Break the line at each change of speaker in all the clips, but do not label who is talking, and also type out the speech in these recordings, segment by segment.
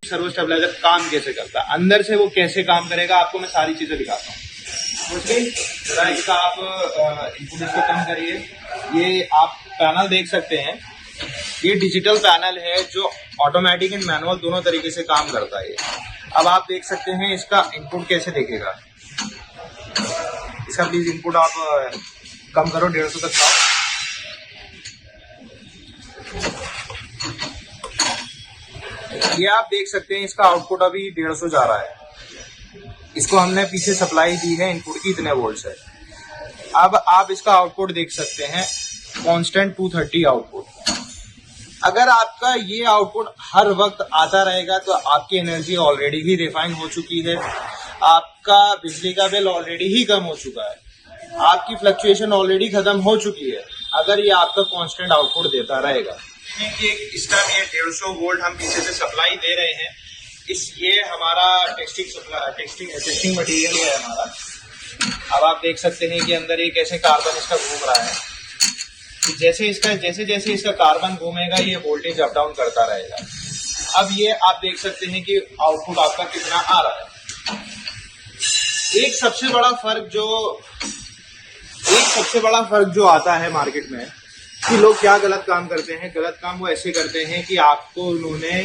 Servo stabiliser काम कैसे करता है, अंदर से वो कैसे काम करेगा, आपको मैं सारी चीजें दिखाता हूँ। इसका आप इनपुट इसको कम करिए। ये आप पैनल देख सकते हैं, ये डिजिटल पैनल है जो ऑटोमेटिक एंड मैनुअल दोनों तरीके से काम करता है। अब आप देख सकते हैं इसका इनपुट कैसे देखेगा। इसका प्लीज इनपुट आप कम करो, 150 तक लाओ। ये आप देख सकते हैं इसका आउटपुट अभी 150 जा रहा है। इसको हमने पीछे सप्लाई दी है इनपुट की, इतने वोल्ट है। अब आप इसका आउटपुट देख सकते हैं, कांस्टेंट 230 आउटपुट। अगर आपका ये आउटपुट हर वक्त आता रहेगा तो आपकी एनर्जी ऑलरेडी ही रिफाइन हो चुकी है, आपका बिजली का बिल ऑलरेडी ही कम हो चुका है, आपकी फ्लक्चुएशन ऑलरेडी खत्म हो चुकी है, अगर ये आपका कांस्टेंट आउटपुट देता रहेगा। इस टाइम ये 150 वोल्ट हम पीछे से सप्लाई दे रहे हैं। ये हमारा टेस्टिंग मटेरियल है हमारा। अब आप देख सकते हैं कि अंदर ये कैसे कार्बन इसका घूम रहा है। जैसे जैसे इसका कार्बन घूमेगा ये वोल्टेज अप डाउन करता रहेगा। अब ये आप देख सकते हैं कि आउटपुट आपका कितना आ रहा है। एक सबसे बड़ा फर्क जो आता है मार्केट में कि लोग क्या गलत काम करते हैं। गलत काम वो ऐसे करते हैं कि आपको उन्होंने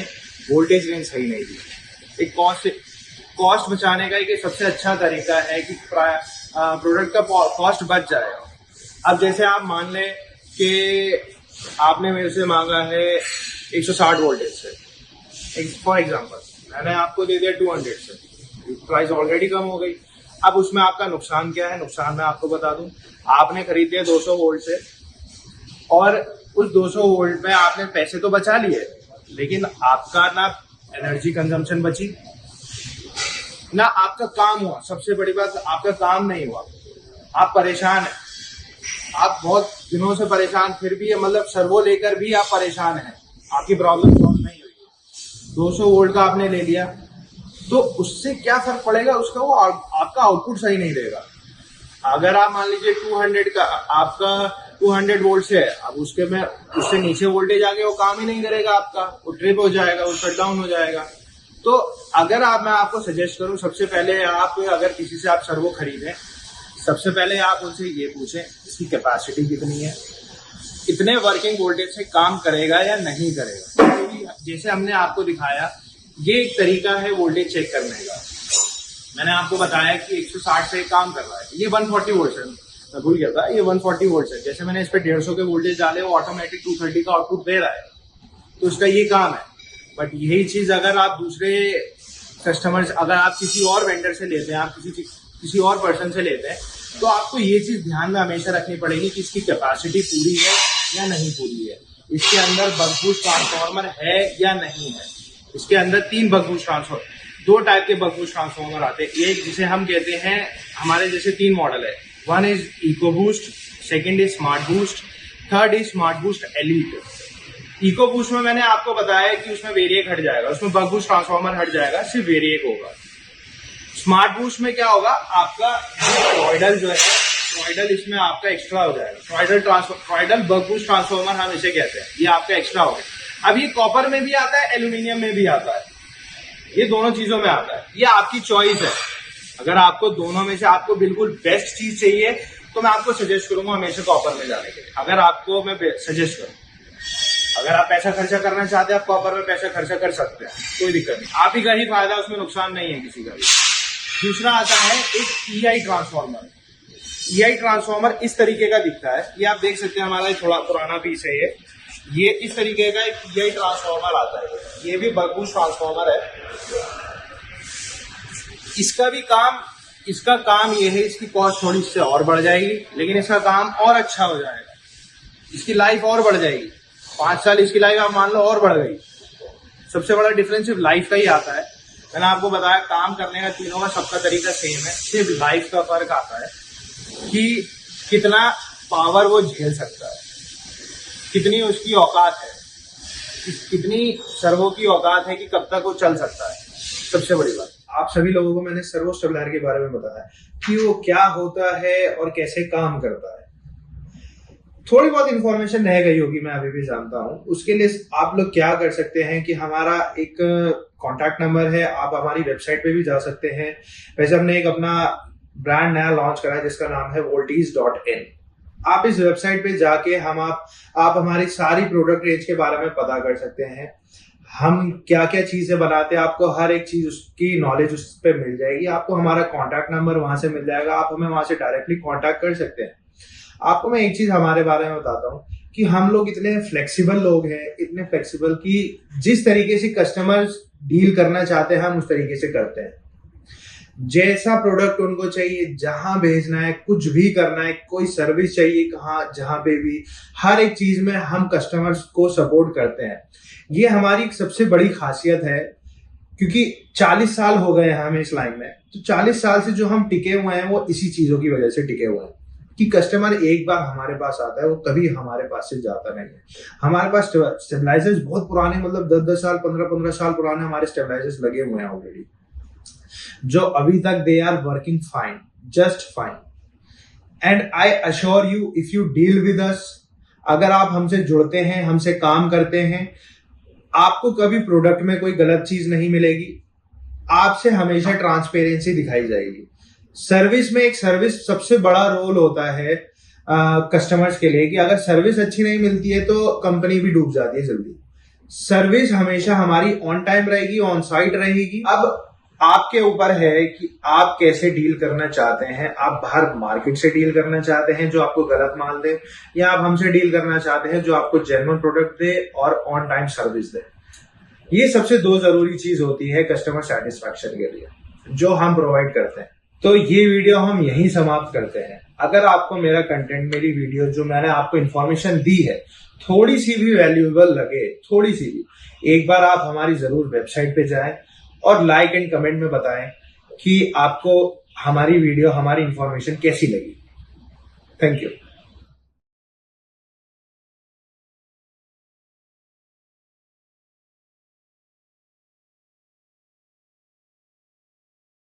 वोल्टेज रेंज सही नहीं दी। एक कॉस्ट बचाने का एक सबसे अच्छा तरीका है कि प्रोडक्ट का कॉस्ट बच जाएगा। अब जैसे आप मान लें कि आपने मेरे से मांगा है 160 वोल्टेज से, फॉर एग्जांपल मैंने आपको दे दिया 200 से, प्राइस ऑलरेडी कम हो गई। अब उसमें आपका नुकसान क्या है? नुकसान मैं आपको बता दूं, आपने खरीद दिया 200 वोल्ट से और उस 200 वोल्ट में आपने पैसे तो बचा लिए, लेकिन आपका ना एनर्जी कंजम्पशन बची, ना आपका काम हुआ। सबसे बड़ी बात, आपका काम नहीं हुआ। आप परेशान हैं, आप बहुत दिनों से परेशान, फिर भी मतलब सर्वो लेकर भी आप परेशान हैं, आपकी प्रॉब्लम सॉल्व नहीं हुई। 200 वोल्ट का आपने ले लिया तो उससे क्या फर्क पड़ेगा? उसका वो आपका आउटपुट सही नहीं देगा। अगर आप मान लीजिए 200 का आपका 200 वोल्ट से है, अब उसके में उससे नीचे वोल्टेज आगे वो काम ही नहीं करेगा आपका, वो ट्रिप हो जाएगा, वो शट डाउन हो जाएगा। तो अगर मैं आपको सजेस्ट करूं, सबसे पहले आप अगर किसी से आप सर्वो खरीदें, सबसे पहले आप उनसे ये पूछें इसकी कैपेसिटी कितनी है, इतने वर्किंग वोल्टेज से काम करेगा या नहीं करेगा। जैसे हमने आपको दिखाया, ये एक तरीका है वोल्टेज चेक करने का। मैंने आपको बताया कि 160 से काम कर रहा है, ये 140 वोल्ट है, मैं भूल गया था, ये 140 वोल्ट है। जैसे मैंने इस पे 150 के वोल्टेज डाले, वो ऑटोमेटिक 230 का आउटपुट दे रहा है, तो उसका ये काम है। बट यही चीज अगर आप दूसरे कस्टमर्स, अगर आप किसी और वेंडर से लेते हैं, आप किसी और पर्सन से लेते हैं, तो आपको ये चीज ध्यान में हमेशा रखनी पड़ेगी कि इसकी कैपेसिटी पूरी है या नहीं पूरी है, इसके अंदर बक बूस्ट ट्रांसफार्मर है या नहीं है। इसके अंदर 3 बक बूस्ट ट्रांसफार्मर, 2 टाइप के बक बूस्ट ट्रांसफार्मर आते हैं। एक जिसे हम कहते हैं, हमारे जैसे 3 मॉडल है, 1 is eco boost, 2nd is smart boost, 3rd is smart boost elite. Eco boost में मैंने आपको बताया कि उसमें वेरिएक हट जाएगा, उसमें बक बूस्ट ट्रांसफार्मर हट जाएगा, सिर्फ वेरिएक होगा। स्मार्ट बूस्ट में क्या होगा, आपका टॉयडल जो है, टॉयडल इसमें आपका एक्स्ट्रा हो जाएगा। टॉयडल बक बूस्ट ट्रांसफार्मर हम इसे कहते हैं, ये आपका एक्स्ट्रा होगा। अब ये कॉपर में भी आता है, एल्यूमिनियम में भी आता है, ये दोनों चीजों में आता है। ये आपकी चॉइस है। अगर आपको दोनों में से आपको बिल्कुल बेस्ट चीज चाहिए तो मैं आपको सजेस्ट करूंगा हमेशा कॉपर में जाने के लिए। अगर आपको मैं सजेस्ट करूँ, अगर आप पैसा खर्चा करना चाहते हैं, आप कॉपर में पैसा खर्चा कर सकते हैं, कोई दिक्कत नहीं, आप ही का ही फायदा, उसमें नुकसान नहीं है किसी का भी। दूसरा आता है एक EI ट्रांसफार्मर। EI ट्रांसफार्मर इस तरीके का दिखता है, ये आप देख सकते हैं, हमारा थोड़ा पुराना पीस है ये इस तरीके का एक EI ट्रांसफार्मर आता है। ये भी बक बूस्ट ट्रांसफार्मर है। इसका काम ये है, इसकी कॉस्ट थोड़ी इससे और बढ़ जाएगी, लेकिन इसका काम और अच्छा हो जाएगा, इसकी लाइफ और बढ़ जाएगी। 5 साल इसकी लाइफ आप मान लो और बढ़ गई। सबसे बड़ा डिफरेंस सिर्फ लाइफ का ही आता है। मैंने आपको बताया काम करने का तीनों का सबका तरीका सेम है, सिर्फ लाइफ का फर्क आता है कि कितना पावर वो झेल सकता है, कितनी उसकी औकात है, कितनी सर्वो की औकात है कि कब तक वो चल सकता है। सबसे बड़ी बात, आप सभी लोगों को मैंने सर्वो स्टेबलाइजर के बारे में बताया कि वो क्या होता है और कैसे काम करता है। थोड़ी बहुत इंफॉर्मेशन रह गई होगी, मैं अभी भी जानता हूं। उसके लिए आप लोग क्या कर सकते हैं कि हमारा एक कॉन्टैक्ट नंबर है, आप हमारी वेबसाइट पे भी जा सकते हैं। वैसे हमने एक अपना ब्रांड नया लॉन्च करा है जिसका नाम है voltage.in। आप इस वेबसाइट पे जाके आप हमारी सारी प्रोडक्ट रेंज के बारे में पता कर सकते हैं। हम क्या क्या चीजें बनाते हैं, आपको हर एक चीज उसकी नॉलेज उस पर मिल जाएगी। आपको हमारा कॉन्टैक्ट नंबर वहां से मिल जाएगा, आप हमें वहां से डायरेक्टली कॉन्टैक्ट कर सकते हैं। आपको मैं एक चीज हमारे बारे में बताता हूँ कि हम लोग इतने फ्लेक्सिबल लोग हैं, इतने फ्लेक्सिबल कि जिस तरीके से कस्टमर्स डील करना चाहते हैं हम उस तरीके से करते हैं। जैसा प्रोडक्ट उनको चाहिए, जहां भेजना है, कुछ भी करना है, कोई सर्विस चाहिए कहाँ जहां पे भी, हर एक चीज में हम कस्टमर्स को सपोर्ट करते हैं। ये हमारी सबसे बड़ी खासियत है, क्योंकि 40 साल हो गए हैं हमें इस लाइन में। तो 40 साल से जो हम टिके हुए हैं वो इसी चीजों की वजह से टिके हुए हैं कि कस्टमर एक बार हमारे पास आता है वो कभी हमारे पास से जाता नहीं है। हमारे पास स्टेबलाइजर्स बहुत पुराने, मतलब 10-10 साल 15-15 साल पुराने हमारे स्टेबलाइजर्स लगे हुए हैं ऑलरेडी, जो अभी तक they are working fine, just fine. And I assure you, if you deal with us, अगर आप हमसे जुड़ते हैं, हमसे काम करते हैं, आपको कभी प्रोडक्ट में कोई गलत चीज नहीं मिलेगी। आपसे हमेशा ट्रांसपेरेंसी दिखाई जाएगी। सर्विस में एक सर्विस सबसे बड़ा रोल होता है कस्टमर्स के लिए, कि अगर सर्विस अच्छी नहीं मिलती है तो कंपनी भी डूब जाती है जल्दी। सर्विस हमेशा हमारी ऑन टाइम रहेगी, ऑन साइट रहेगी। अब आपके ऊपर है कि आप कैसे डील करना चाहते हैं। आप बाहर मार्केट से डील करना चाहते हैं जो आपको गलत माल दे, या आप हमसे डील करना चाहते हैं जो आपको जेन्युइन प्रोडक्ट दे और ऑन टाइम सर्विस दे। ये सबसे दो जरूरी चीज होती है कस्टमर सेटिस्फैक्शन के लिए, जो हम प्रोवाइड करते हैं। तो ये वीडियो हम यहीं समाप्त करते हैं। अगर आपको मेरा कंटेंट, मेरी वीडियो, जो मैंने आपको इन्फॉर्मेशन दी है, थोड़ी सी भी वैल्यूएबल लगे, थोड़ी सी भी, एक बार आप हमारी जरूर वेबसाइट पे जाएं और लाइक एंड कमेंट में बताएं कि आपको हमारी वीडियो, हमारी इंफॉर्मेशन कैसी लगी। Thank you.